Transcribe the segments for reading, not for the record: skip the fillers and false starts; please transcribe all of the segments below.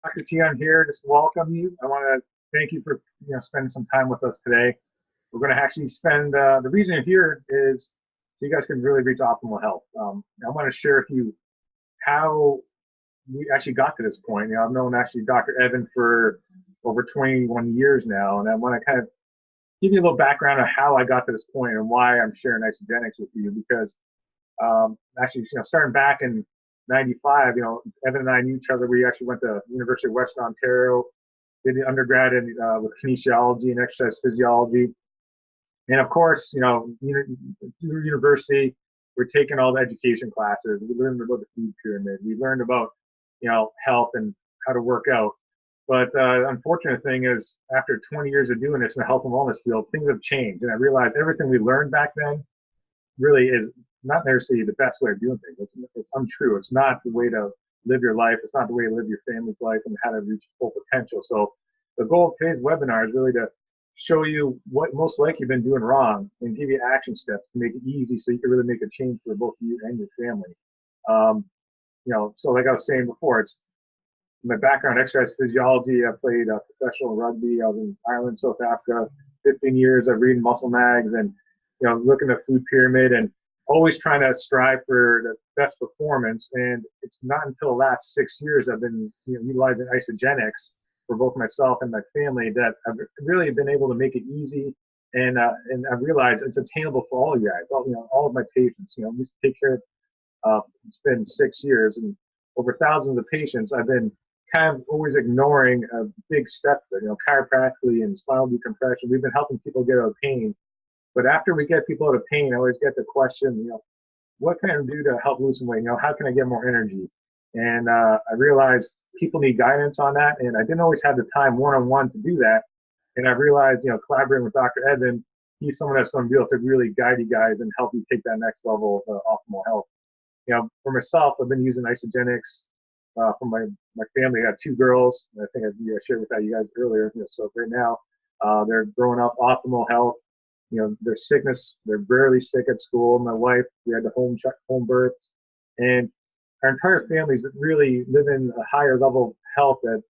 Dr. Teon here, just to welcome you. I want to thank you for spending some time with us today. We're going to actually spend the reason you're here is so you guys can really reach optimal health. I want to share with you how we actually got to this point. I've known actually Dr. Evan for over 21 years now, and I want to kind of give you a little background on how I got to this point and why I'm sharing Isagenix with you. Because actually, starting back in '95, Evan and I knew each other. We actually went to University of Western Ontario, did the undergrad in with kinesiology and exercise physiology, and of course, through university, we're taking all the education classes. We learned about the food pyramid. We learned about health and how to work out. But the unfortunate thing is, after 20 years of doing this in the health and wellness field, things have changed, and I realized everything we learned back then really is not necessarily the best way of doing things. It's untrue. It's not the way to live your life. It's not the way to live your family's life and how to reach full potential. So the goal of today's webinar is really to show you what most likely you've been doing wrong and give you action steps to make it easy so you can really make a change for both you and your family. So like I was saying before, it's my background, exercise physiology. I played professional rugby. I was in Ireland, South Africa, 15 years. I read muscle mags and looking at food pyramid and always trying to strive for the best performance. And it's not until the last 6 years I've been utilizing Isagenix for both myself and my family that I've really been able to make it easy. And I've realized it's attainable for all you guys, all of my patients. We take care of. It's been 6 years and over thousands of patients. I've been kind of always ignoring a big step there, chiropractically and spinal decompression. We've been helping people get out of pain. But after we get people out of pain, I always get the question, what can I do to help lose some weight? How can I get more energy? And I realized people need guidance on that. And I didn't always have the time one-on-one to do that. And I realized, collaborating with Dr. Evan, he's someone that's going to be able to really guide you guys and help you take that next level of optimal health. For myself, I've been using Isagenix for my family. I got 2 girls. I think I shared with you guys earlier. So right now, they're growing up optimal health. Their sickness, they're barely sick at school. My wife, we had the home births, and our entire families really live in a higher level of health that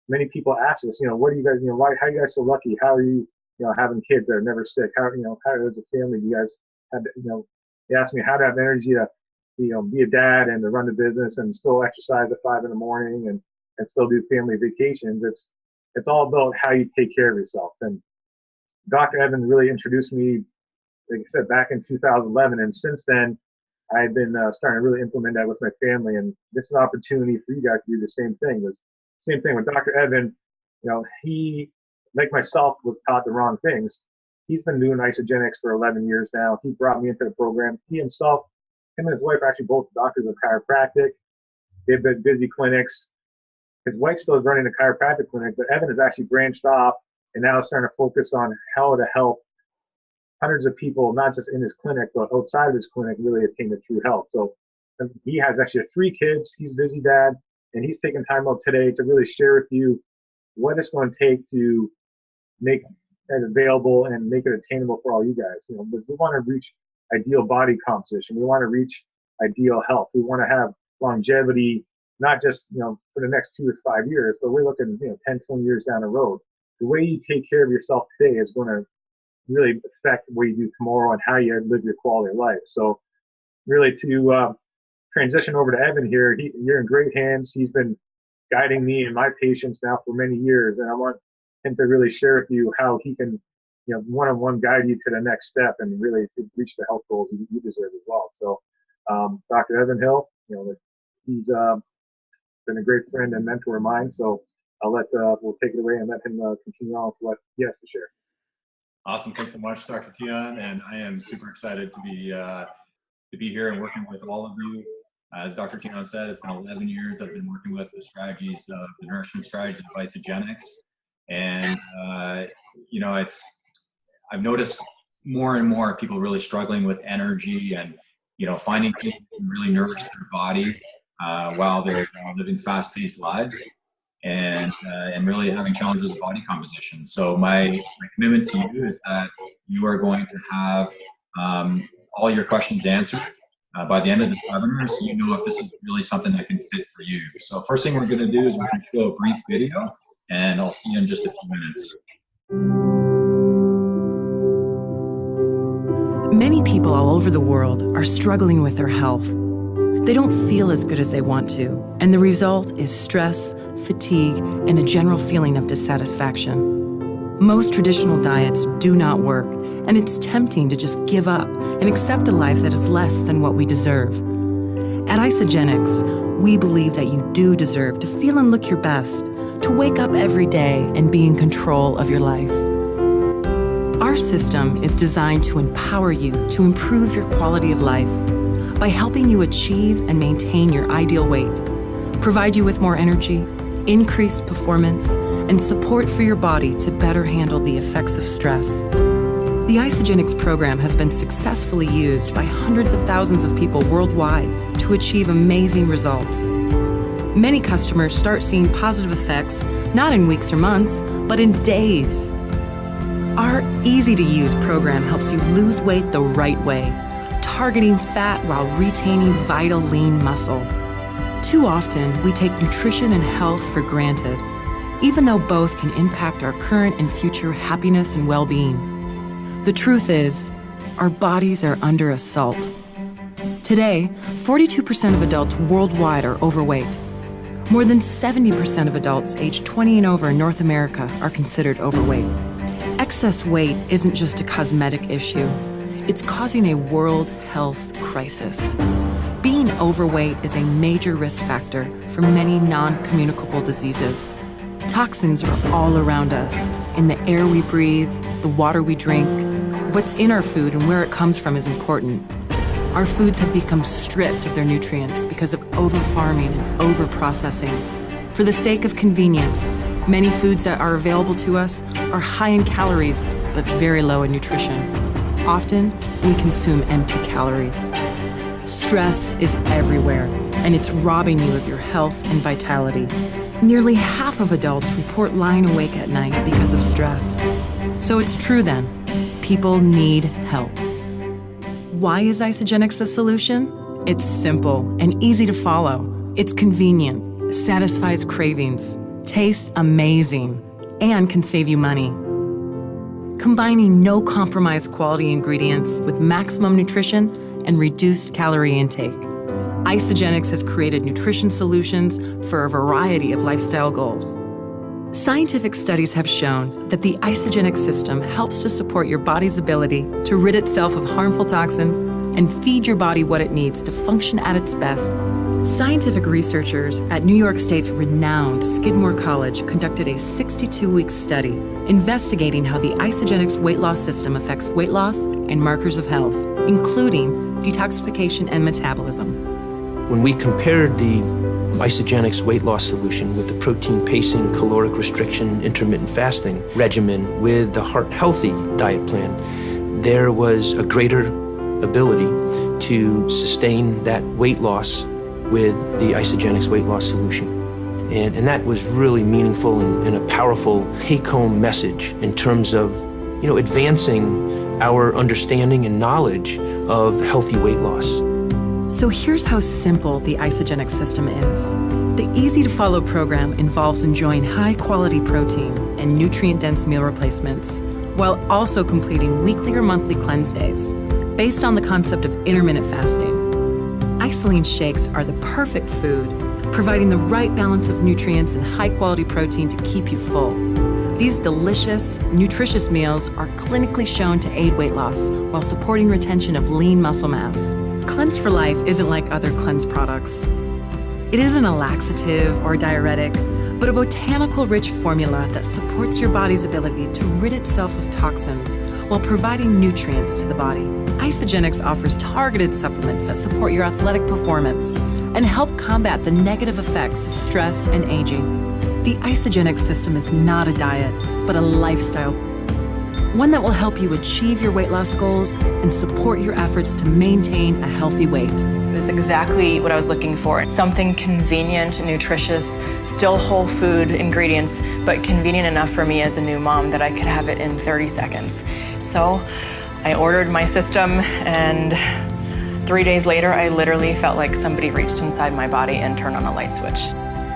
many people ask us, what do you guys, how are you guys so lucky? How are you, having kids that are never sick? How as a family, you guys had, they ask me how to have energy to, be a dad and to run the business and still exercise at 5 in the morning and still do family vacations. It's all about how you take care of yourself. And Dr. Evan really introduced me, like I said, back in 2011. And since then, I've been starting to really implement that with my family. And this is an opportunity for you guys to do the same thing. Same thing with Dr. Evan. He, like myself, was taught the wrong things. He's been doing Isagenix for 11 years now. He brought me into the program. He himself, him and his wife are actually both doctors of chiropractic. They've been busy clinics. His wife still is running a chiropractic clinic, but Evan has actually branched off and now is starting to focus on how to help hundreds of people, not just in his clinic, but outside of his clinic, really attain the true health. So he has actually 3 kids. He's a busy dad, and he's taking time out today to really share with you what it's going to take to make it available and make it attainable for all you guys. We want to reach ideal body composition. We want to reach ideal health. We want to have longevity, not just for the next 2 to 5 years, but we're looking 10, 20 years down the road. The way you take care of yourself today is going to really affect what you do tomorrow and how you live your quality of life. So really to transition over to Evan here, you're in great hands. He's been guiding me and my patients now for many years, and I want him to really share with you how he can one-on-one guide you to the next step and really reach the health goals you deserve as well. So Dr. Evan Hill, he's been a great friend and mentor of mine. So we'll take it away and let him continue on with what he has to share. Awesome. Thanks so much, Dr. Teon. And I am super excited to be here and working with all of you. As Dr. Teon said, it's been 11 years I've been working with the strategies, the nourishment strategies of Isagenix. And, I've noticed more and more people really struggling with energy and, finding things that can really nourish their body while they're living fast-paced lives. And really having challenges with body composition. So my commitment to you is that you are going to have all your questions answered by the end of this webinar, so you know if this is really something that can fit for you. So first thing we're going to do is we're going to show a brief video, and I'll see you in just a few minutes. Many people all over the world are struggling with their health. They don't feel as good as they want to, and the result is stress, fatigue, and a general feeling of dissatisfaction. Most traditional diets do not work, and it's tempting to just give up and accept a life that is less than what we deserve. At Isagenix, we believe that you do deserve to feel and look your best, to wake up every day and be in control of your life. Our system is designed to empower you to improve your quality of life by helping you achieve and maintain your ideal weight, provide you with more energy, increased performance, and support for your body to better handle the effects of stress. The Isagenix program has been successfully used by hundreds of thousands of people worldwide to achieve amazing results. Many customers start seeing positive effects not in weeks or months, but in days. Our easy-to-use program helps you lose weight the right way, targeting fat while retaining vital lean muscle. Too often, we take nutrition and health for granted, even though both can impact our current and future happiness and well-being. The truth is, our bodies are under assault. Today, 42% of adults worldwide are overweight. More than 70% of adults aged 20 and over in North America are considered overweight. Excess weight isn't just a cosmetic issue. It's causing a world health crisis. Being overweight is a major risk factor for many non-communicable diseases. Toxins are all around us, in the air we breathe, the water we drink. What's in our food and where it comes from is important. Our foods have become stripped of their nutrients because of over-farming and over-processing. For the sake of convenience, many foods that are available to us are high in calories, but very low in nutrition. Often, we consume empty calories. Stress is everywhere, and it's robbing you of your health and vitality. Nearly half of adults report lying awake at night because of stress. So it's true then, people need help. Why is Isagenix a solution? It's simple and easy to follow. It's convenient, satisfies cravings, tastes amazing, and can save you money. Combining no compromise quality ingredients with maximum nutrition and reduced calorie intake, Isagenix has created nutrition solutions for a variety of lifestyle goals. Scientific studies have shown that the Isagenix system helps to support your body's ability to rid itself of harmful toxins and feed your body what it needs to function at its best. Scientific researchers at New York State's renowned Skidmore College conducted a 62-week study investigating how the Isagenix weight loss system affects weight loss and markers of health, including detoxification and metabolism. When we compared the Isagenix weight loss solution with the protein pacing, caloric restriction, intermittent fasting regimen with the heart healthy diet plan, there was a greater ability to sustain that weight loss with the Isagenix weight loss solution. And that was really meaningful and a powerful take-home message in terms of, advancing our understanding and knowledge of healthy weight loss. So here's how simple the Isagenix system is. The easy-to-follow program involves enjoying high-quality protein and nutrient-dense meal replacements, while also completing weekly or monthly cleanse days, based on the concept of intermittent fasting. Isoline shakes are the perfect food, providing the right balance of nutrients and high-quality protein to keep you full. These delicious, nutritious meals are clinically shown to aid weight loss while supporting retention of lean muscle mass. Cleanse for Life isn't like other cleanse products. It isn't a laxative or diuretic, but a botanical-rich formula that supports your body's ability to rid itself of toxins while providing nutrients to the body. Isagenix offers targeted supplements that support your athletic performance and help combat the negative effects of stress and aging. The Isagenix system is not a diet, but a lifestyle. One that will help you achieve your weight loss goals and support your efforts to maintain a healthy weight. It was exactly what I was looking for. Something convenient, nutritious, still whole food ingredients, but convenient enough for me as a new mom that I could have it in 30 seconds. So I ordered my system and 3 days later, I literally felt like somebody reached inside my body and turned on a light switch.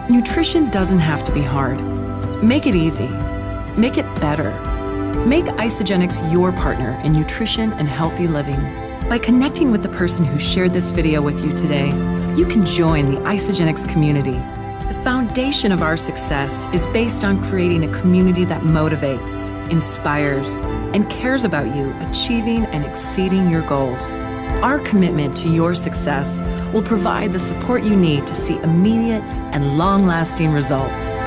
Nutrition doesn't have to be hard. Make it easy. Make it better. Make Isagenix your partner in nutrition and healthy living. By connecting with the person who shared this video with you today, you can join the Isagenix community. The foundation of our success is based on creating a community that motivates, inspires, and cares about you achieving and exceeding your goals. Our commitment to your success will provide the support you need to see immediate and long-lasting results.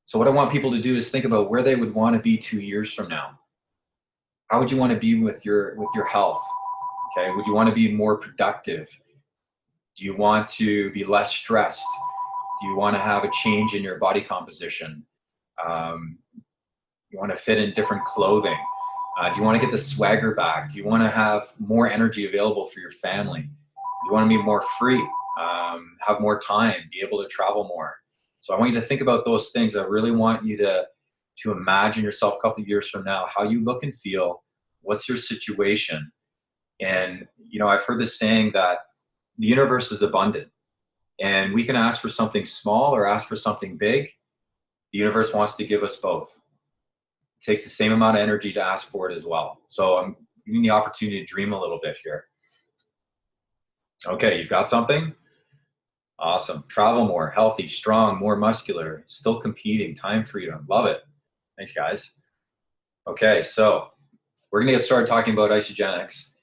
So what I want people to do is think about where they would want to be 2 years from now. How would you want to be with your health? Okay, would you want to be more productive? Do you want to be less stressed? Do you want to have a change in your body composition? You want to fit in different clothing? Do you want to get the swagger back? Do you want to have more energy available for your family? Do you want to be more free, have more time, be able to travel more? So I want you to think about those things. I really want you to imagine yourself a couple of years from now, how you look and feel, what's your situation. And, you know, I've heard this saying that the universe is abundant and we can ask for something small or ask for something big. The universe wants to give us both. It takes the same amount of energy to ask for it as well. So I'm giving you the opportunity to dream a little bit here. Okay, you've got something? Awesome. Travel more, healthy, strong, more muscular, still competing, time freedom. Love it. Thanks, guys. Okay, so we're going to get started talking about Isagenix.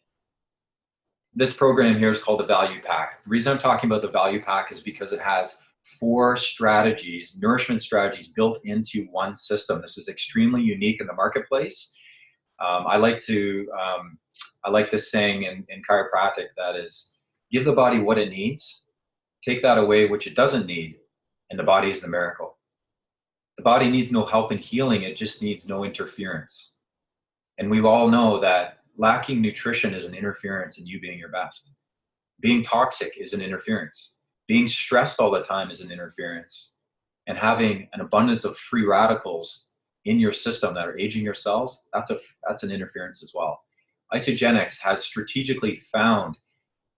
This program here is called the Value Pack. The reason I'm talking about the Value Pack is because it has 4 strategies, nourishment strategies built into one system. This is extremely unique in the marketplace. I like this saying in chiropractic that is, give the body what it needs, take that away which it doesn't need, and the body is the miracle. The body needs no help in healing, it just needs no interference. And we all know that lacking nutrition is an interference in you being your best. Being toxic is an interference. Being stressed all the time is an interference. And having an abundance of free radicals in your system that are aging your cells, that's an interference as well. Isagenix has strategically found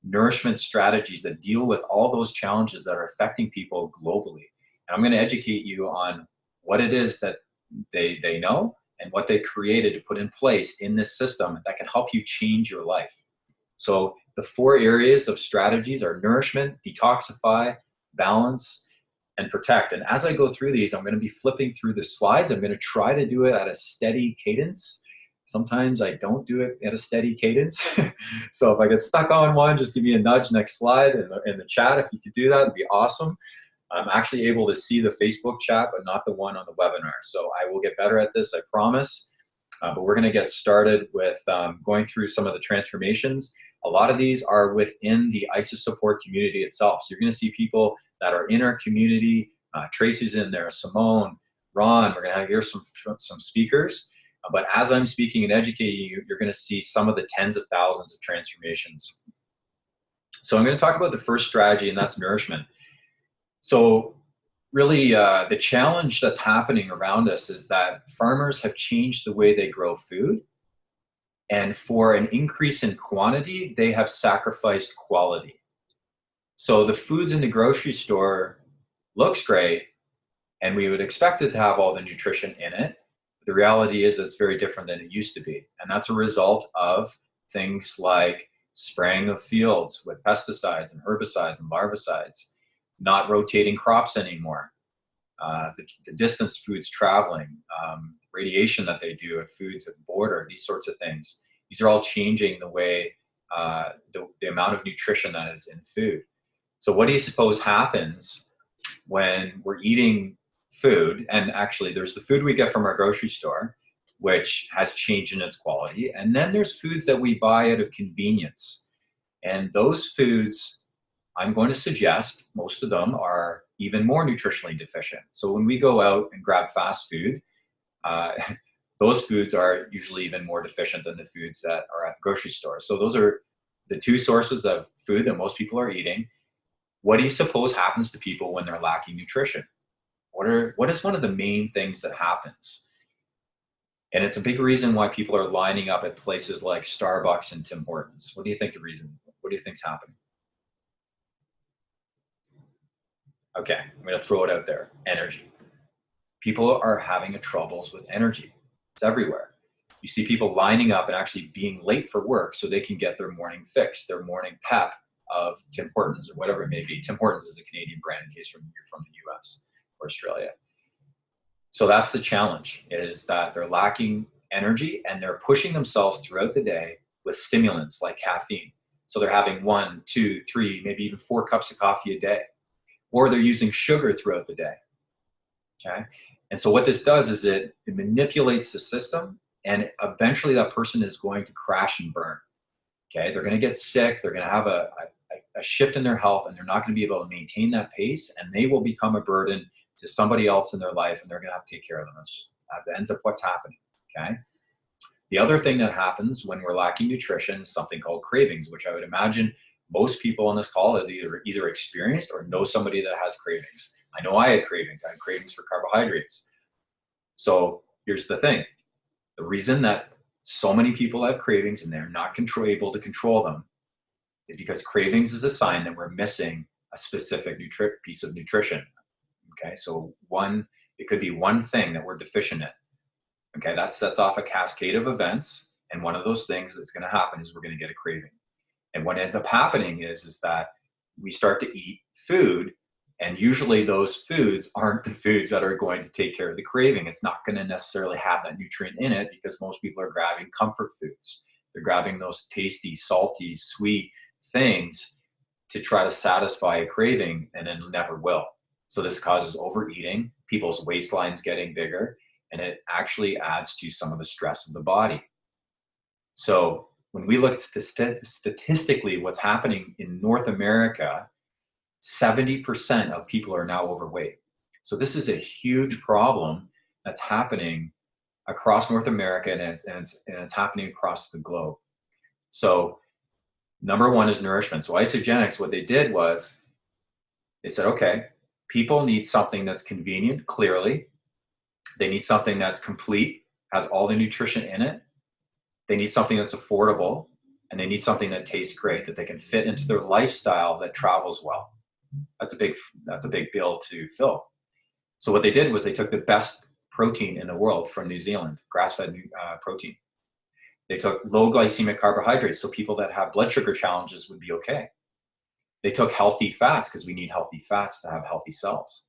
nourishment strategies that deal with all those challenges that are affecting people globally. And I'm going to educate you on what it is that they know and what they created to put in place in this system that can help you change your life. So the 4 areas of strategies are nourishment, detoxify, balance, and protect. And as I go through these, I'm going to be flipping through the slides. I'm going to try to do it at a steady cadence. Sometimes I don't do it at a steady cadence. So if I get stuck on one, just give me a nudge next slide in the chat. If you could do that, it'd be awesome. I'm actually able to see the Facebook chat, but not the one on the webinar. So I will get better at this, I promise. But we're going to get started with going through some of the transformations. A lot of these are within the ISIS support community itself. So you're going to see people that are in our community. Tracy's in there, Simone, Ron. We're going to hear some speakers. But as I'm speaking and educating you, you're going to see some of the tens of thousands of transformations. So I'm going to talk about the first strategy, and that's nourishment. So really, the challenge that's happening around us is that farmers have changed the way they grow food. And for an increase in quantity, they have sacrificed quality. So the foods in the grocery store looks great, and we would expect it to have all the nutrition in it. The reality is it's very different than it used to be. And that's a result of things like spraying of fields with pesticides and herbicides and larvicides, not rotating crops anymore, the distance foods traveling, radiation that they do at foods at the border, these sorts of things. These are all changing the way, the amount of nutrition that is in food. So what do you suppose happens when we're eating food? And actually there's the food we get from our grocery store, which has changed in its quality. And then there's foods that we buy out of convenience. And those foods I'm going to suggest most of them are even more nutritionally deficient. So when we go out and grab fast food, those foods are usually even more deficient than the foods that are at the grocery store. So those are the two sources of food that most people are eating. What do you suppose happens to people when they're lacking nutrition? What is one of the main things that happens? And it's a big reason why people are lining up at places like Starbucks and Tim Hortons. What do you think the reason? What do you think's happening? Okay, I'm going to throw it out there. Energy. People are having troubles with energy. It's everywhere. You see people lining up and actually being late for work so they can get their morning fix, their morning pep of Tim Hortons or whatever it may be. Tim Hortons is a Canadian brand in case you're from the US or Australia. So that's the challenge, is that they're lacking energy and they're pushing themselves throughout the day with stimulants like caffeine. So they're having 1, 2, 3, maybe even 4 cups of coffee a day, or they're using sugar throughout the day. Okay. And so what this does is it manipulates the system, and eventually that person is going to crash and burn. Okay. They're going to get sick. They're going to have a shift in their health, and they're not going to be able to maintain that pace, and they will become a burden to somebody else in their life, and they're going to have to take care of them. That ends up what's happening. Okay. The other thing that happens when we're lacking nutrition is something called cravings, which I would imagine most people on this call have either experienced or know somebody that has cravings. I know I had cravings. I had cravings for carbohydrates. So here's the thing. The reason that so many people have cravings and they're not able to control them is because cravings is a sign that we're missing a specific piece of nutrition. Okay, so it could be one thing that we're deficient in. Okay, that sets off a cascade of events, and one of those things that's going to happen is we're going to get a craving. And what ends up happening is that we start to eat food, and usually those foods aren't the foods that are going to take care of the craving. It's not going to necessarily have that nutrient in it, because most people are grabbing comfort foods. They're grabbing those tasty, salty, sweet things to try to satisfy a craving, and then never will. So this causes overeating, people's waistlines getting bigger, and it actually adds to some of the stress of the body. So when we look statistically what's happening in North America, 70% of people are now overweight. So this is a huge problem that's happening across North America, and it's happening across the globe. So number one is nourishment. So Isagenix, what they did was they said, okay, people need something that's convenient, clearly. They need something that's complete, has all the nutrition in it. They need something that's affordable, and they need something that tastes great, that they can fit into their lifestyle that travels well. That's a big bill to fill. So what they did was they took the best protein in the world from New Zealand, grass-fed protein. They took low glycemic carbohydrates, so people that have blood sugar challenges would be okay. They took healthy fats, because we need healthy fats to have healthy cells.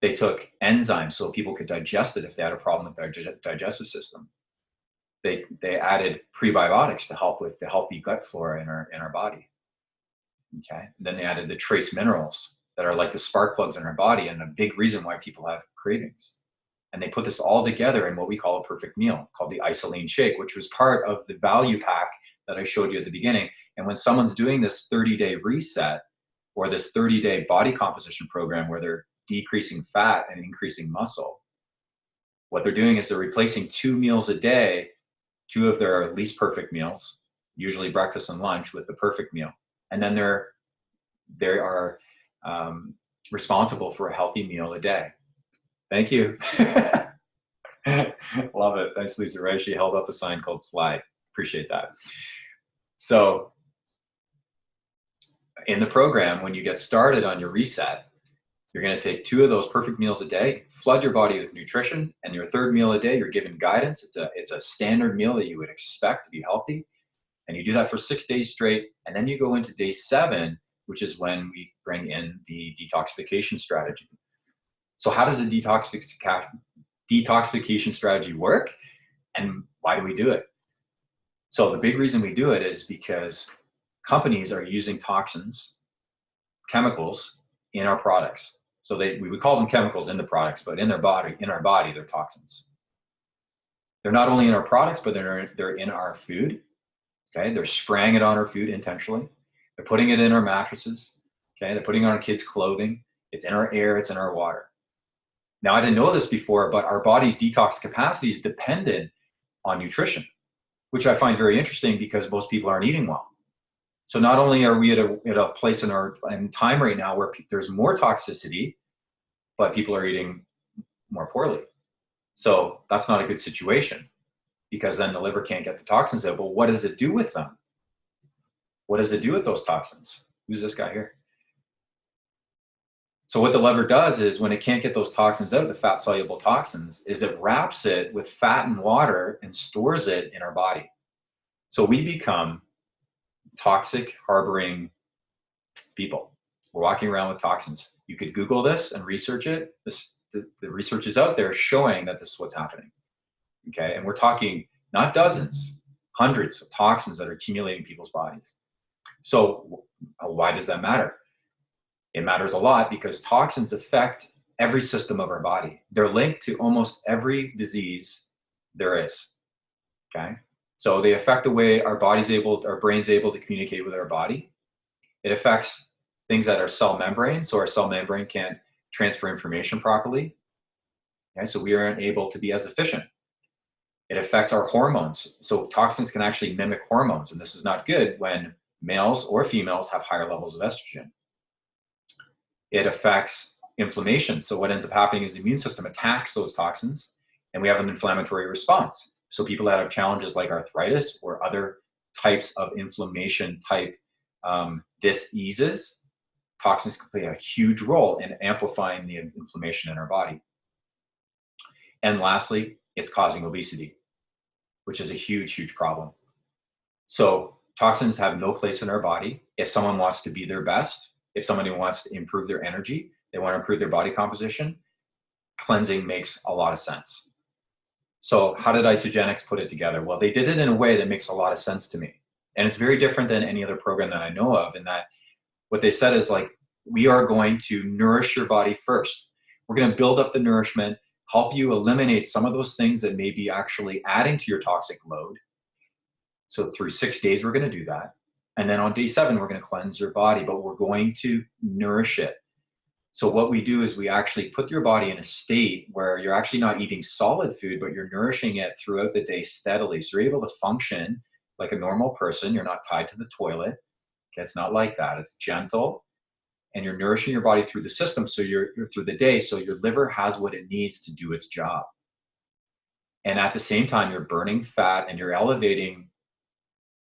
They took enzymes so people could digest it if they had a problem with their digestive system. They added prebiotics to help with the healthy gut flora in our body. Okay. And then they added the trace minerals that are like the spark plugs in our body, and a big reason why people have cravings. And they put this all together in what we call a perfect meal, called the Isagenix shake, which was part of the value pack that I showed you at the beginning. And when someone's doing this 30-day reset, or this 30-day body composition program where they're decreasing fat and increasing muscle, what they're doing is they're replacing 2 meals a day, 2 of their least perfect meals, usually breakfast and lunch, with the perfect meal. And then they are responsible for a healthy meal a day. Thank you. Love it. Thanks, Lisa Ray. She held up a sign called Slide. Appreciate that. So in the program, when you get started on your reset, you're going to take 2 of those perfect meals a day, flood your body with nutrition, and your 3rd meal a day, you're given guidance. It's a standard meal that you would expect to be healthy. And you do that for 6 days straight. And then you go into day 7, which is when we bring in the detoxification strategy. So how does the detoxification strategy work, and why do we do it? So the big reason we do it is because companies are using toxins, chemicals, in our products. So we would call them chemicals in the products, but in our body, they're toxins. They're not only in our products, but they're in our food. Okay, they're spraying it on our food intentionally. They're putting it in our mattresses. Okay, they're putting it on kids' clothing. It's in our air, it's in our water. Now, I didn't know this before, but our body's detox capacity is dependent on nutrition, which I find very interesting because most people aren't eating well. So not only are we at a place in time right now where there's more toxicity, but people are eating more poorly. So that's not a good situation, because then the liver can't get the toxins out. But what does it do with them? What does it do with those toxins? Who's this guy here? So what the liver does is, when it can't get those toxins out, the fat soluble toxins, is it wraps it with fat and water and stores it in our body. So we become toxic harboring people. We're walking around with toxins. You could Google this and research it. The research is out there showing that this is what's happening. Okay, and we're talking not dozens, hundreds of toxins that are accumulating in people's bodies. So why does that matter? It matters a lot because toxins affect every system of our body. They're linked to almost every disease there is. Okay, so they affect the way our brain's able to communicate with our body. It affects things that are cell membrane, so our cell membrane can't transfer information properly. Okay, so we aren't able to be as efficient. It affects our hormones. So toxins can actually mimic hormones, and this is not good when males or females have higher levels of estrogen. It affects inflammation. So what ends up happening is the immune system attacks those toxins, and we have an inflammatory response. So people that have challenges like arthritis or other types of inflammation type diseases, toxins can play a huge role in amplifying the inflammation in our body. And lastly, it's causing obesity, which is a huge, huge problem. So toxins have no place in our body. If someone wants to be their best, if somebody wants to improve their energy, they want to improve their body composition, cleansing makes a lot of sense. So how did Isagenix put it together? Well, they did it in a way that makes a lot of sense to me. And it's very different than any other program that I know of, in that what they said is, like, we are going to nourish your body first. We're going to build up the nourishment, help you eliminate some of those things that may be actually adding to your toxic load. So through 6 days, we're going to do that. And then on day 7, we're going to cleanse your body, but we're going to nourish it. So what we do is we actually put your body in a state where you're actually not eating solid food, but you're nourishing it throughout the day steadily. So you're able to function like a normal person. You're not tied to the toilet. Okay, it's not like that. It's gentle. And you're nourishing your body through the system, so you're through the day, so your liver has what it needs to do its job. And at the same time, you're burning fat and you're elevating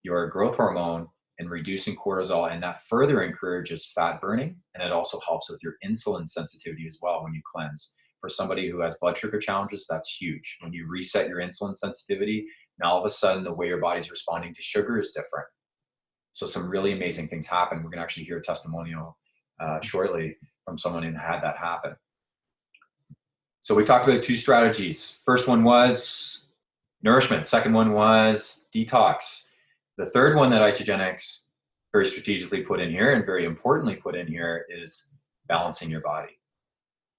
your growth hormone and reducing cortisol, and that further encourages fat burning, and it also helps with your insulin sensitivity as well when you cleanse. For somebody who has blood sugar challenges, that's huge. When you reset your insulin sensitivity, now all of a sudden the way your body's responding to sugar is different. So some really amazing things happen. We're going to actually hear a testimonial shortly from someone who had that happen. So we talked about 2 strategies. First one was nourishment. Second one was detox. The third one that Isagenix very strategically put in here, and very importantly put in here, is balancing your body.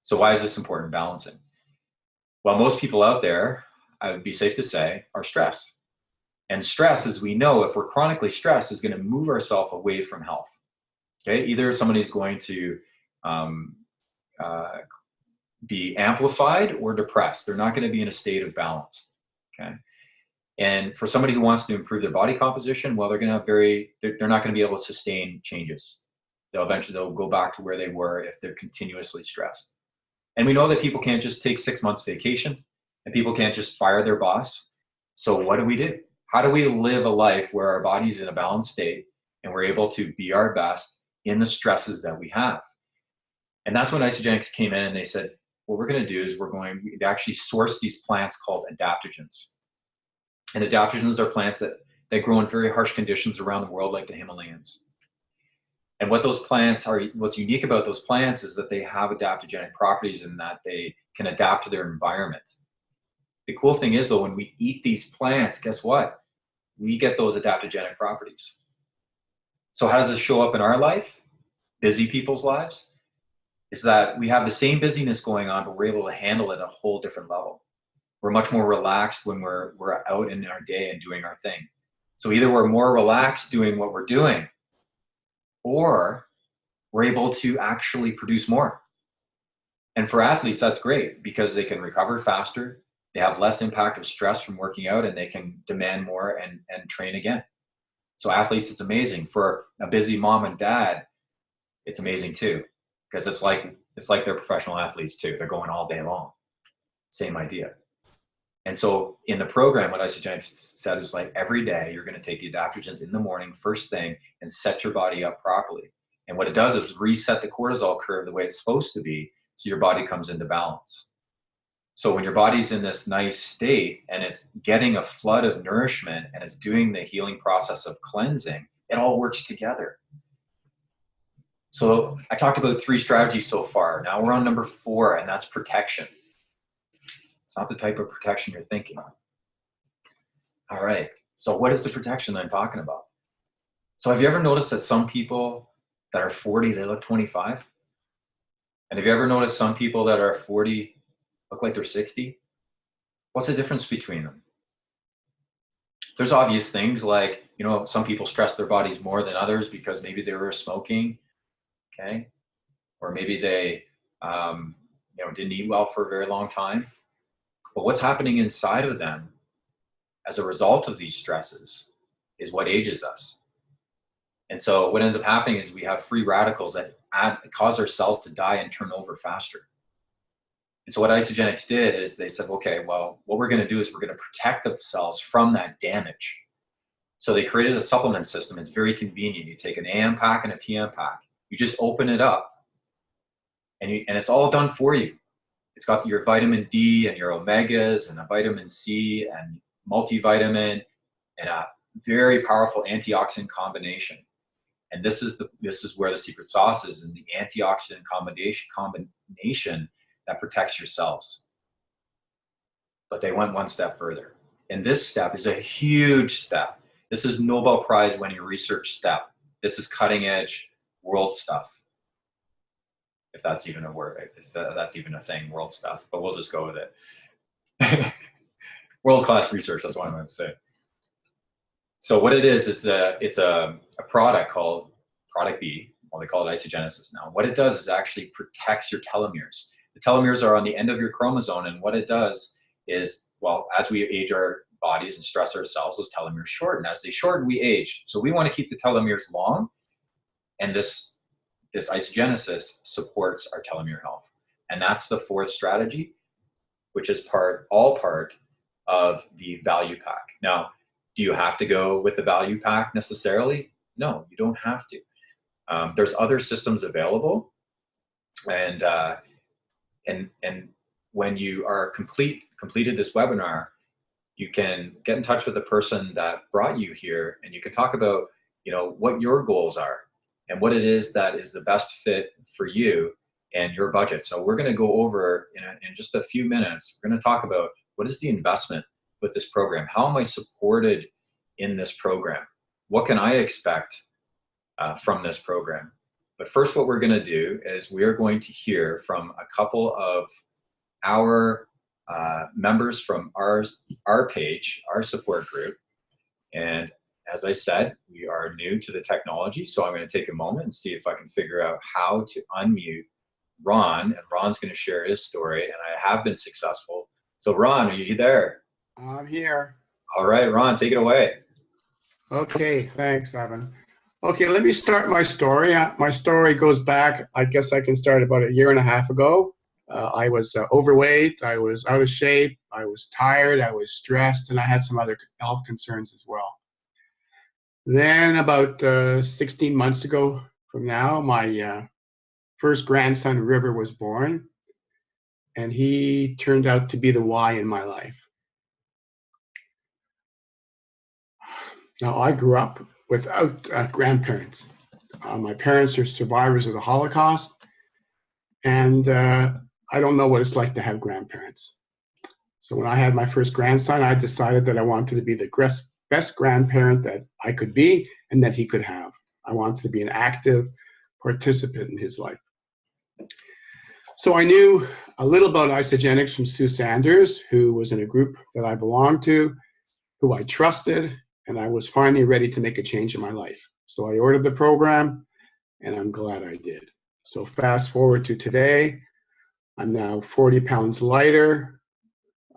So why is this important, balancing? Well, most people out there, I would be safe to say, are stressed. And stress, as we know, if we're chronically stressed, is going to move ourselves away from health. Okay, either somebody's going to be amplified or depressed. They're not going to be in a state of balance. Okay, and for somebody who wants to improve their body composition, well, they're not going to be able to sustain changes. They'll go back to where they were if they're continuously stressed. And we know that people can't just take 6 months vacation, and people can't just fire their boss. So what do? How do we live a life where our body's in a balanced state and we're able to be our best in the stresses that we have? And that's when Isagenix came in and they said, what we're going to do is we're going to actually source these plants called adaptogens. And adaptogens are plants that grow in very harsh conditions around the world, like the Himalayas. And what those plants are, what's unique about those plants is that they have adaptogenic properties in that they can adapt to their environment. The cool thing is, though, when we eat these plants, guess what? We get those adaptogenic properties. So how does this show up in our life? Busy people's lives? Is that we have the same busyness going on, but we're able to handle it at a whole different level. We're much more relaxed when we're out in our day and doing our thing. So either we're more relaxed doing what we're doing, or we're able to actually produce more. And for athletes, that's great because they can recover faster. They have less impact of stress from working out, and they can demand more and train again. So athletes, it's amazing. For a busy mom and dad, it's amazing too, because it's like they're professional athletes too. They're going all day long. Same idea. And so in the program, what Isagenix said is like every day you're going to take the adaptogens in the morning, first thing, and set your body up properly. And what it does is reset the cortisol curve the way it's supposed to be, so your body comes into balance. So when your body's in this nice state and it's getting a flood of nourishment and it's doing the healing process of cleansing, it all works together. So I talked about 3 strategies so far. Now we're on number 4, and that's protection. It's not the type of protection you're thinking of. All right, so what is the protection that I'm talking about? So have you ever noticed that some people that are 40, they look 25? And have you ever noticed some people that are 40 look like they're 60? What's the difference between them? There's obvious things like, you know, some people stress their bodies more than others because maybe they were smoking, okay? Or maybe they didn't eat well for a very long time. But what's happening inside of them as a result of these stresses is what ages us. And so what ends up happening is we have free radicals that cause our cells to die and turn over faster. And so what Isagenix did is they said, okay, well, what we're going to do is we're going to protect the cells from that damage. So they created a supplement system. It's very convenient. You take an AM pack and a PM pack. You just open it up, and it's all done for you. It's got your vitamin D and your omegas and a vitamin C and multivitamin and a very powerful antioxidant combination. And this is where the secret sauce is, in the antioxidant combination that protects your cells. But they went one step further. And this step is a huge step. This is Nobel Prize winning research step. This is cutting edge world stuff. If that's even a word, if that's even a thing, world stuff, but we'll just go with it. World-class research, that's what I'm going to say. So what it is it's a product called Product B. Well, they call it Isagenix now. What it does is actually protects your telomeres. The telomeres are on the end of your chromosome, and what it does is, well, as we age our bodies and stress ourselves, those telomeres shorten. As they shorten, we age. So we want to keep the telomeres long, and this Isagenix supports our telomere health. And that's the 4th strategy, which is all part of the value pack. Now, do you have to go with the value pack necessarily? No, you don't have to. There's other systems available, and when you are completed this webinar, you can get in touch with the person that brought you here, and you can talk about, you know, what your goals are and what it is that is the best fit for you and your budget. So we're going to go over in just a few minutes. We're going to talk about what is the investment with this program. How am I supported in this program? What can I expect from this program? But first, what we're going to do is we are going to hear from a couple of our members from our page, our support group. And as I said, we are new to the technology, so I'm going to take a moment and see if I can figure out how to unmute Ron, and Ron's going to share his story, and I have been successful. So Ron, are you there? I'm here. All right, Ron, take it away. Okay, thanks, Evan. Okay, let me start my story. My story goes back, I guess I can start about 1.5 years ago. I was overweight, I was out of shape, I was tired, I was stressed, and I had some other health concerns as well. Then about 16 months ago from now, my first grandson, River, was born, and he turned out to be the why in my life. Now, I grew up without grandparents. My parents are survivors of the Holocaust, and I don't know what it's like to have grandparents. So when I had my first grandson, I decided that I wanted to be the best grandparent that I could be and that he could have. I wanted to be an active participant in his life. So I knew a little about Isagenix from Sue Sanders, who was in a group that I belonged to, who I trusted, and I was finally ready to make a change in my life. So I ordered the program, and I'm glad I did. So fast forward to today, I'm now 40 pounds lighter,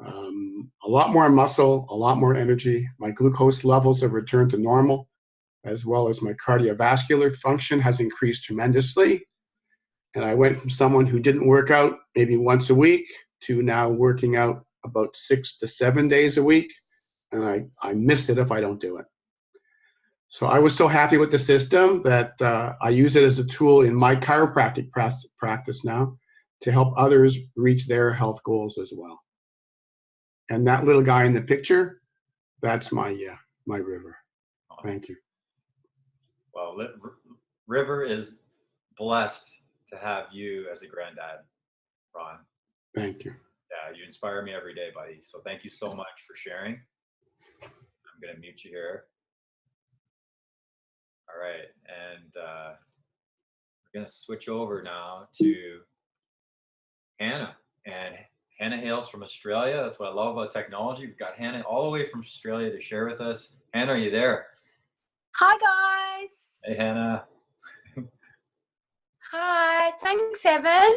a lot more muscle, a lot more energy. My glucose levels have returned to normal, as well as my cardiovascular function has increased tremendously. And I went from someone who didn't work out maybe once a week to now working out about 6 to 7 days a week. And I miss it if I don't do it. So I was so happy with the system that I use it as a tool in my chiropractic practice now to help others reach their health goals as well. And that little guy in the picture, that's my River. Awesome. Thank you. Well, River is blessed to have you as a granddad, Ron. Thank you. Yeah, you inspire me every day, buddy. So thank you so much for sharing. I'm going to mute you here. All right. And we're going to switch over now to Hannah. And Hannah hails from Australia. That's what I love about technology. We've got Hannah all the way from Australia to share with us. Hannah, are you there? Hi, guys. Hey, Hannah. Hi. Thanks, Evan.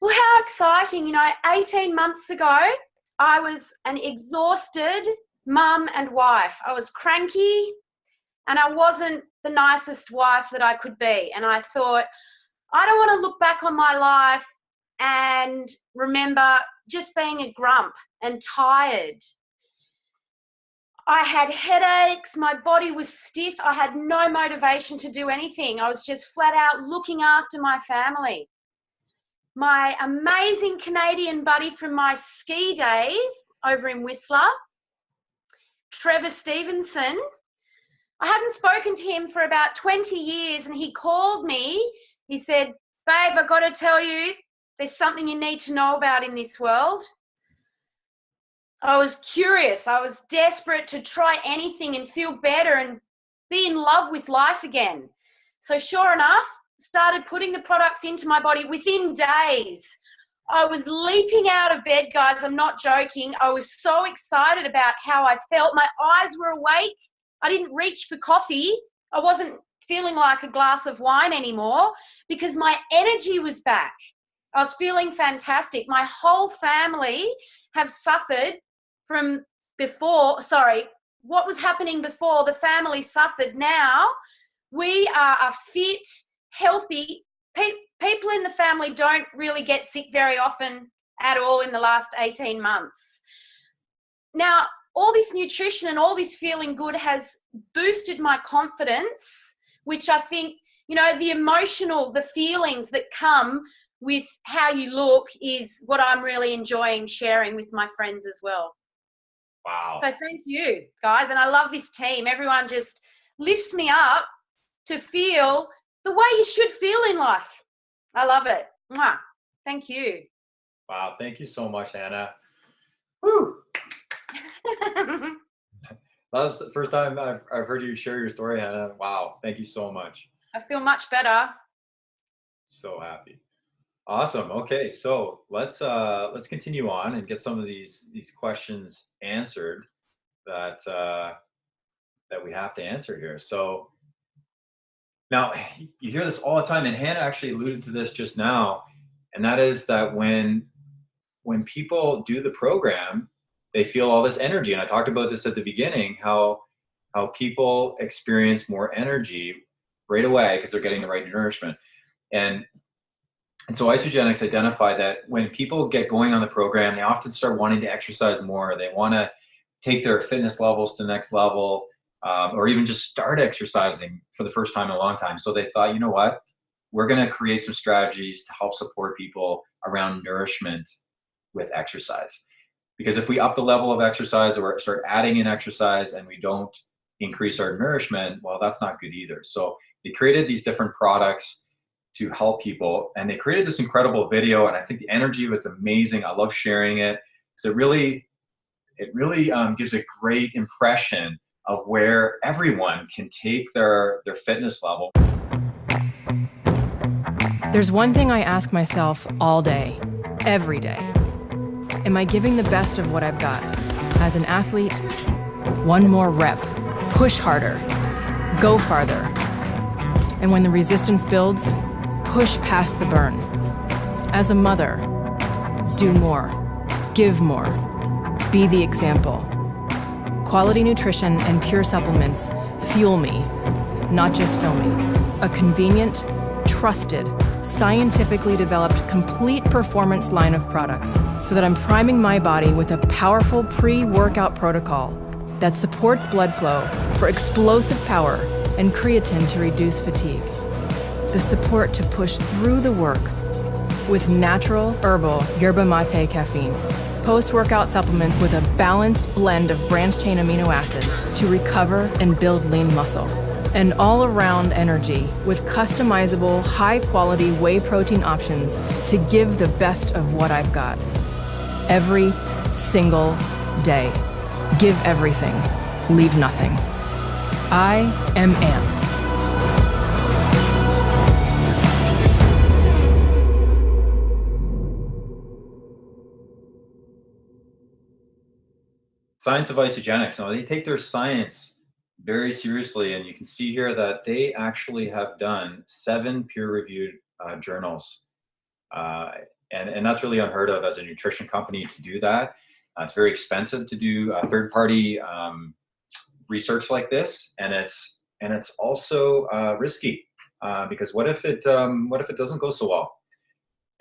Well, how exciting. 18 months ago, I was an exhausted mum and wife. I was cranky and I wasn't the nicest wife that I could be. And I thought, I don't want to look back on my life and remember just being a grump and tired. I had headaches, my body was stiff, I had no motivation to do anything. I was just flat out looking after my family. My amazing Canadian buddy from my ski days over in Whistler, Trevor Stevenson, I hadn't spoken to him for about 20 years and he called me. He said, babe, I've got to tell you, there's something you need to know about in this world. I was curious. I was desperate to try anything and feel better and be in love with life again. So sure enough, started putting the products into my body within days. I was leaping out of bed, guys. I'm not joking. I was so excited about how I felt. My eyes were awake. I didn't reach for coffee. I wasn't feeling like a glass of wine anymore because my energy was back. I was feeling fantastic. My whole family have suffered from before, what was happening before, the family suffered. Now we are a fit, healthy, people in the family don't really get sick very often at all in the last 18 months. Now, all this nutrition and all this feeling good has boosted my confidence, which I think, the emotional, the feelings that come with how you look is what I'm really enjoying sharing with my friends as well. Wow. So thank you, guys. And I love this team. Everyone just lifts me up to feel the way you should feel in life. I love it. Mwah. Thank you. Wow. Thank you so much, Hannah. Woo. That was the first time I've heard you share your story, Hannah. Wow. Thank you so much. I feel much better. So happy. Awesome. Okay, so let's continue on and get some of these questions answered that we have to answer here. So now you hear this all the time, and Hannah actually alluded to this just now, and that is that when people do the program, they feel all this energy. And I talked about this at the beginning, how people experience more energy right away because they're getting the right nourishment. And so Isagenix identified that when people get going on the program, they often start wanting to exercise more. They want to take their fitness levels to the next level, or even just start exercising for the first time in a long time. So they thought, you know what, we're going to create some strategies to help support people around nourishment with exercise. Because if we up the level of exercise or start adding in exercise and we don't increase our nourishment, well, that's not good either. So they created these different products to help people, and they created this incredible video, and I think the energy of it's amazing. I love sharing it because it really gives a great impression of where everyone can take their fitness level. There's one thing I ask myself all day, every day. Am I giving the best of what I've got? As an athlete, one more rep, push harder, go farther. And when the resistance builds, push past the burn. As a mother, do more, give more, be the example. Quality nutrition and pure supplements fuel me, not just fill me. A convenient, trusted, scientifically developed, complete performance line of products so that I'm priming my body with a powerful pre-workout protocol that supports blood flow for explosive power and creatine to reduce fatigue. The support to push through the work with natural herbal yerba mate caffeine. Post-workout supplements with a balanced blend of branched-chain amino acids to recover and build lean muscle. And all-around energy with customizable, high-quality whey protein options to give the best of what I've got. Every single day. Give everything. Leave nothing. I am amped. Science of Isagenix. Now, they take their science very seriously, and you can see here that they actually have done 7 peer-reviewed journals. And that's really unheard of as a nutrition company to do that. It's very expensive to do third-party research like this, and it's also risky because what if it doesn't go so well?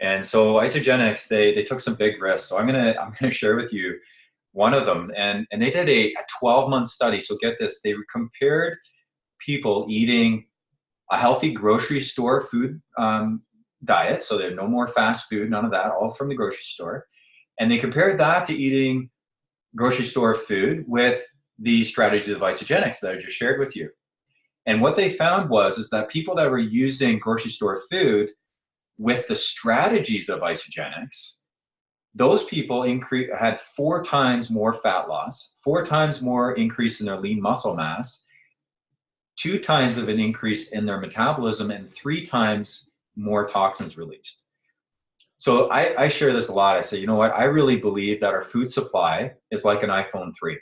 And so Isagenix, they took some big risks. So I'm gonna share with you one of them, and they did a 12-month study. So get this, they compared people eating a healthy grocery store food diet, so there's no more fast food, none of that, all from the grocery store, and they compared that to eating grocery store food with the strategies of Isagenix that I just shared with you. And what they found is that people that were using grocery store food with the strategies of Isagenix, those people had 4 times more fat loss, 4 times more increase in their lean muscle mass, 2 times of an increase in their metabolism, and 3 times more toxins released. So I share this a lot. I say, you know what? I really believe that our food supply is like an iPhone 3.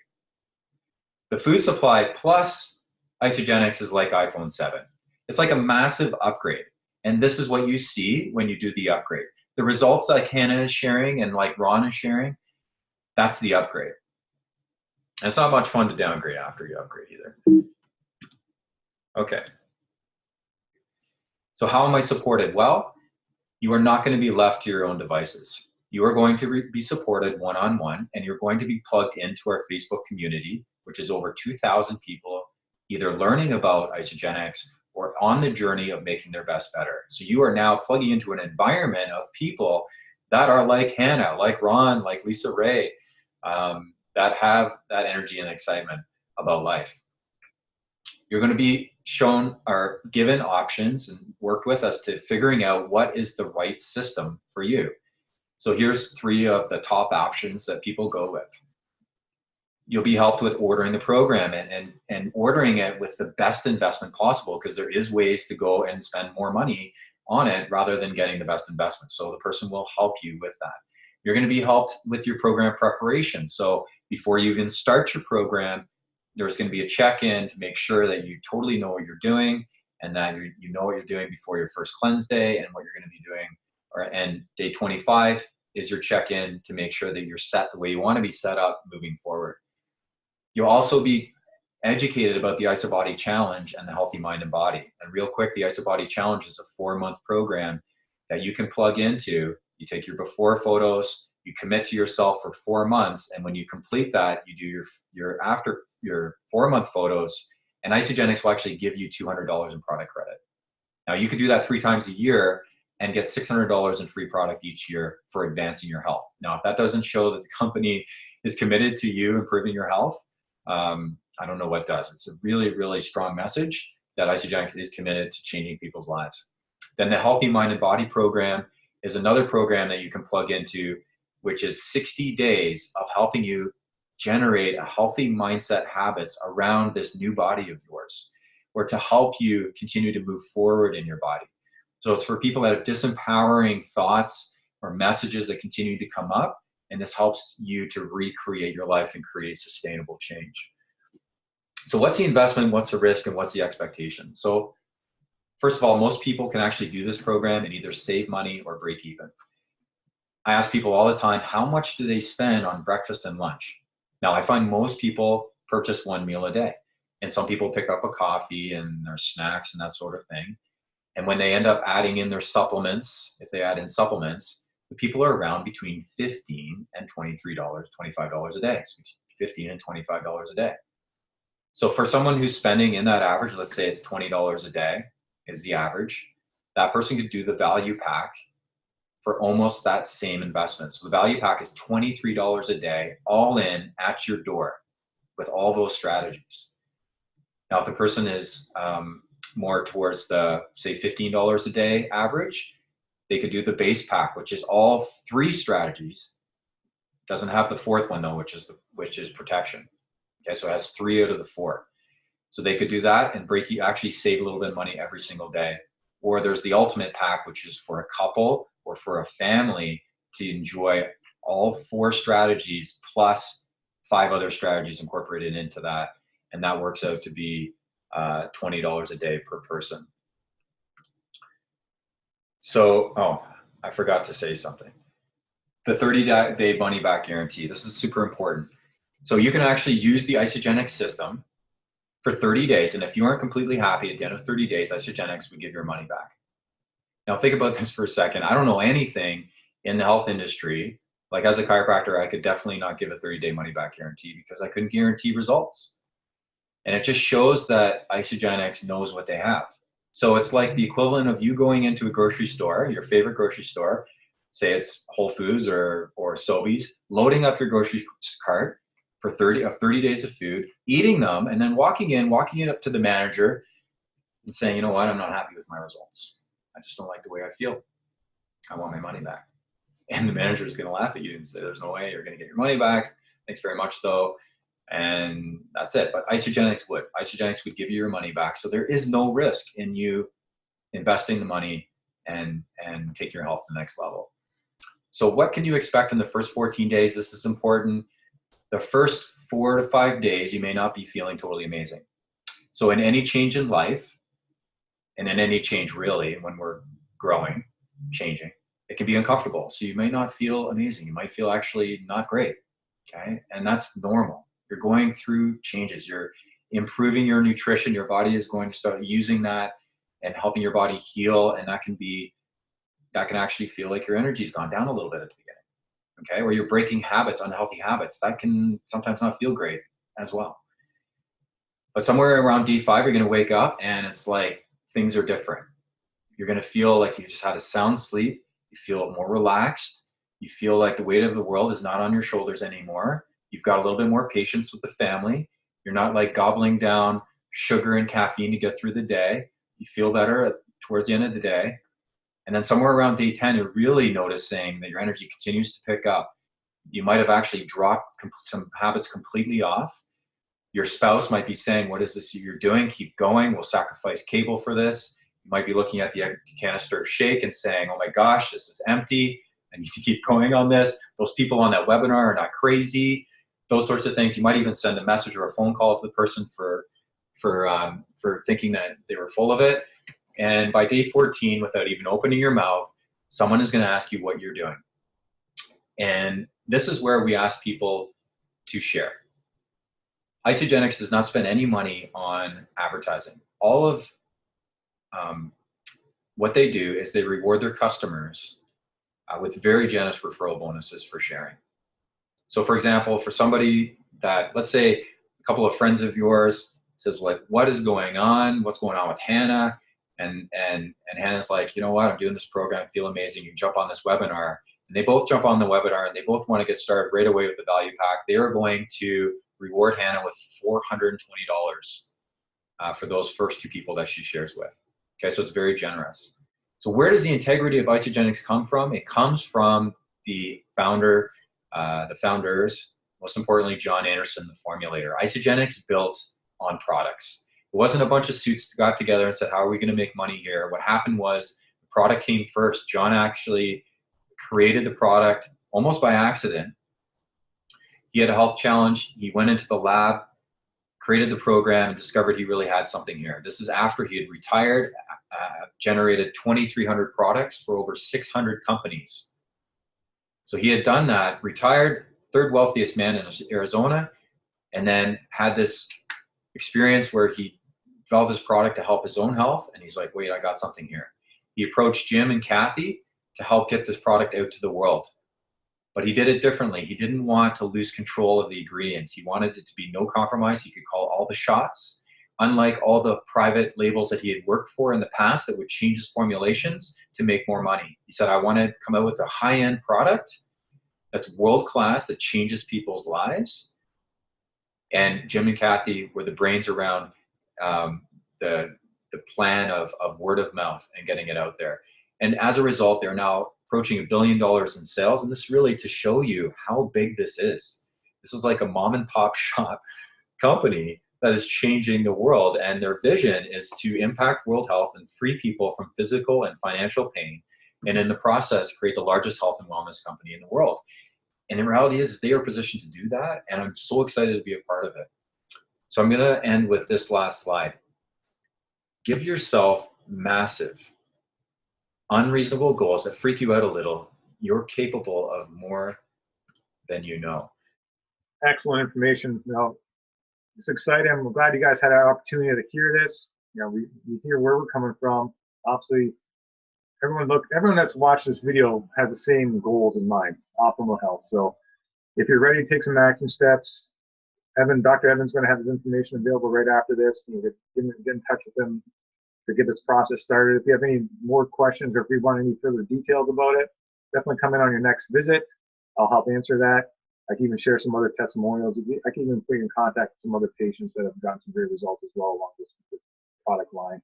The food supply plus Isagenix is like iPhone 7. It's like a massive upgrade. And this is what you see when you do the upgrade. The results that Hannah is sharing and like Ron is sharing, that's the upgrade. And it's not much fun to downgrade after you upgrade either. Okay. So how am I supported? Well, you are not going to be left to your own devices. You are going to be supported one-on-one, and you're going to be plugged into our Facebook community, which is over 2,000 people either learning about Isagenix or on the journey of making their best better. So you are now plugging into an environment of people that are like Hannah, like Ron, like Lisa Ray, that have that energy and excitement about life. You're going to be shown or given options and work with us to figuring out what is the right system for you. So here's 3 of the top options that people go with. You'll be helped with ordering the program and ordering it with the best investment possible, because there is ways to go and spend more money on it rather than getting the best investment. So the person will help you with that. You're going to be helped with your program preparation. So before you even start your program, there's going to be a check-in to make sure that you totally know what you're doing, and that you know what you're doing before your first cleanse day and what you're going to be doing. And day 25 is your check-in to make sure that you're set the way you want to be set up moving forward. You'll also be educated about the IsaBody Challenge and the Healthy Mind and Body. And real quick, the IsaBody Challenge is a 4-month program that you can plug into. You take your before photos, you commit to yourself for 4 months, and when you complete that, you do your after your 4-month photos, and Isagenix will actually give you $200 in product credit. Now you could do that 3 times a year and get $600 in free product each year for advancing your health. Now, if that doesn't show that the company is committed to you improving your health, I don't know what does. It's a really, really strong message that Isagenix is committed to changing people's lives. Then the Healthy Mind and Body program is another program that you can plug into, which is 60 days of helping you generate a healthy mindset habits around this new body of yours, or to help you continue to move forward in your body. So it's for people that have disempowering thoughts or messages that continue to come up, and this helps you to recreate your life and create sustainable change. So what's the investment, what's the risk, and what's the expectation? So first of all, most people can actually do this program and either save money or break even. I ask people all the time, how much do they spend on breakfast and lunch? Now, I find most people purchase one meal a day, and some people pick up a coffee and their snacks and that sort of thing. And when they end up adding in their supplements, if they add in supplements, the people are around between $15 and $23, $25 a day. So $15 and $25 a day. So for someone who's spending in that average, let's say it's $20 a day is the average, that person could do the value pack for almost that same investment. So the value pack is $23 a day, all in at your door with all those strategies. Now, if the person is more towards the, say, $15 a day average, they could do the base pack, which is all 3 strategies. Doesn't have the 4th one though, which is protection. Okay, so it has 3 out of the 4. So they could do that and actually save a little bit of money every single day. Or there's the ultimate pack, which is for a couple or for a family to enjoy all 4 strategies plus 5 other strategies incorporated into that. And that works out to be $20 a day per person. So, oh, I forgot to say something. The 30-day money back guarantee. This is super important. So you can actually use the Isagenix system for 30 days. And if you aren't completely happy at the end of 30 days, Isagenix would give your money back. Now think about this for a second. I don't know anything in the health industry. Like as a chiropractor, I could definitely not give a 30-day money back guarantee because I couldn't guarantee results. And it just shows that Isagenix knows what they have. So it's like the equivalent of you going into a grocery store, your favorite grocery store, say it's Whole Foods or Sobeys, loading up your grocery cart for 30 days of food, eating them, and then walking it up to the manager and saying, you know what, I'm not happy with my results. I just don't like the way I feel. I want my money back. And the manager is going to laugh at you and say, there's no way you're going to get your money back. Thanks very much, though. And that's it. But Isagenix would give you your money back. So there is no risk in you investing the money and take your health to the next level. So what can you expect in the first 14 days? This is important. The first 4 to 5 days, you may not be feeling totally amazing. So in any change in life, and in any change really, when we're growing, changing, it can be uncomfortable. So you may not feel amazing. You might feel actually not great, okay? And that's normal. You're going through changes. You're improving your nutrition. Your body is going to start using that and helping your body heal. And that can actually feel like your energy's gone down a little bit at the beginning, okay? Or you're breaking habits, unhealthy habits. That can sometimes not feel great as well. But somewhere around day 5, you're going to wake up and it's like things are different. You're going to feel like you just had a sound sleep. You feel more relaxed. You feel like the weight of the world is not on your shoulders anymore. You've got a little bit more patience with the family. You're not like gobbling down sugar and caffeine to get through the day. You feel better towards the end of the day. And then somewhere around day 10, you're really noticing that your energy continues to pick up. You might have actually dropped some habits completely off. Your spouse might be saying, what is this you're doing? Keep going. We'll sacrifice cable for this. You might be looking at the canister of shake and saying, oh my gosh, this is empty. I need to keep going on this. Those people on that webinar are not crazy. Those sorts of things. You might even send a message or a phone call to the person for thinking that they were full of it. And by day 14, without even opening your mouth, someone is going to ask you what you're doing. And this is where we ask people to share. Isagenix does not spend any money on advertising. All of what they do is they reward their customers with very generous referral bonuses for sharing. So for example, for somebody that, let's say a couple of friends of yours says, like, what is going on? What's going on with Hannah? And Hannah's like, you know what, I'm doing this program, I feel amazing. You jump on this webinar. And they both jump on the webinar and they both want to get started right away with the value pack. They are going to reward Hannah with $420 for those first 2 people that she shares with. Okay, so it's very generous. So where does the integrity of Isagenix come from? It comes from the founder, the founders, most importantly, John Anderson, the formulator. Isagenix built on products. It wasn't a bunch of suits got together and said, how are we going to make money here? What happened was the product came first. John actually created the product almost by accident. He had a health challenge. He went into the lab, created the program, and discovered he really had something here. This is after he had retired generated 2,300 products for over 600 companies. So he had done that, retired, third wealthiest man in Arizona, and then had this experience where he developed his product to help his own health. And he's like, wait, I got something here. He approached Jim and Kathy to help get this product out to the world. But he did it differently. He didn't want to lose control of the ingredients. He wanted it to be no compromise. He could call all the shots. Unlike all the private labels that he had worked for in the past that would change his formulations to make more money. He said, I want to come out with a high-end product that's world-class, that changes people's lives. And Jim and Kathy were the brains around the plan of word of mouth and getting it out there. And as a result, they're now approaching $1 billion in sales. And this is really to show you how big this is. This is like a mom and pop shop company that is changing the world. And their vision is to impact world health and free people from physical and financial pain. And in the process, create the largest health and wellness company in the world. And the reality is they are positioned to do that. And I'm so excited to be a part of it. So I'm going to end with this last slide. Give yourself massive, unreasonable goals that freak you out a little. You're capable of more than you know. Excellent information. It's exciting. I'm glad you guys had an opportunity to hear this. We hear where we're coming from. Obviously, everyone that's watched this video has the same goals in mind, optimal health. So if you're ready to take some action steps, Dr. Evan's going to have his information available right after this. Get in touch with him to get this process started. If you have any more questions or if you want any further details about it, definitely come in on your next visit. I'll help answer that. I can even share some other testimonials. I can even put you in contact with some other patients that have gotten some great results as well along this product line.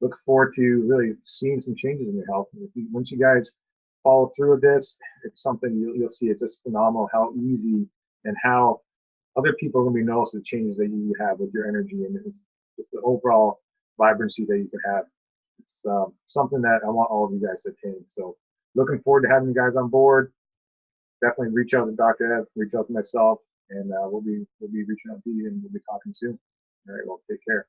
Look forward to really seeing some changes in your health. Once you guys follow through with this, it's something you'll see. It's just phenomenal how easy and how other people are going to be noticing the changes that you have with your energy and it's just the overall vibrancy that you can have. It's something that I want all of you guys to attain. So looking forward to having you guys on board. Definitely reach out to Dr. Ev, reach out to myself, and we'll be reaching out to you and we'll be talking soon. All right, well, take care.